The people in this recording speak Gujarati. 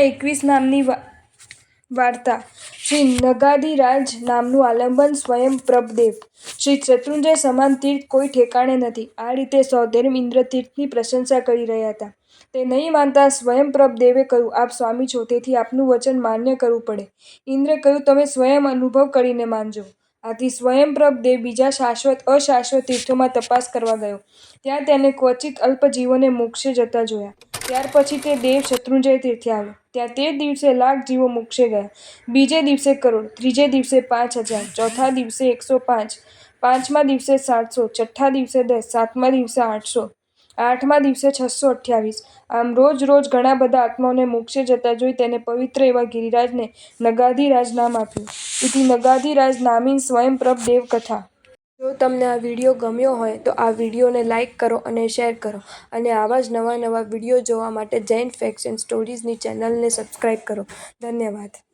21 નામની વાર્તા। શ્રી નગાધિરાજ નામનું આલંબન સ્વયં પ્રભદેવ। શ્રી શત્રુંજય સમાન તીર્થ કોઈ ઠેકાણે નથી। આ રીતે સૌધર્મ ઇન્દ્ર તીર્થની પ્રશંસા કરી રહ્યા હતા। તે નહીં માનતા સ્વયં પ્રભદેવે કહ્યું, આપ સ્વામી છો, તેથી આપનું વચન માન્ય કરવું પડે। ઇન્દ્રે કહ્યું, તમે સ્વયં અનુભવ કરીને માનજો। આથી સ્વયંપ્રભ દેવ બીજા શાશ્વત અશાશ્વત તીર્થોમાં તપાસ કરવા ગયો। ત્યાં તેને ક્વચિત અલ્પજીવોને મોક્ષે જતા જોયા। ત્યાર પછી તે દેવ શત્રુંજય તીર્થે આવ્યો। ત્યાં તે દિવસે 1,00,000 જીવો મોક્ષે ગયા, બીજે દિવસે કરોડ, ત્રીજે દિવસે 5,000, ચોથા દિવસે 105, પાંચમા દિવસે 700, છઠ્ઠા દિવસે 10, સાતમા દિવસે 800, આઠમા દિવસે 628। આમ રોજ રોજ ઘણા બધા આત્માઓને મોક્ષે જતા જોઈ તેને પવિત્ર એવા ગિરિરાજને નગાધિરાજ નામ આપ્યું। ઇતિ નગાધિરાજ નામીન સ્વયંપ્રભ દેવ કથા। જો તમને આ વિડીયો ગમ્યો હોય તો આ વિડીયોને લાઇક કરો અને શેર કરો, અને આવા જ નવા વિડીયો જોવા માટે જૈન ફેક્ટ્સ એન્ડ સ્ટોરીઝની ચેનલને સબસ્ક્રાઈબ કરો। ધન્યવાદ।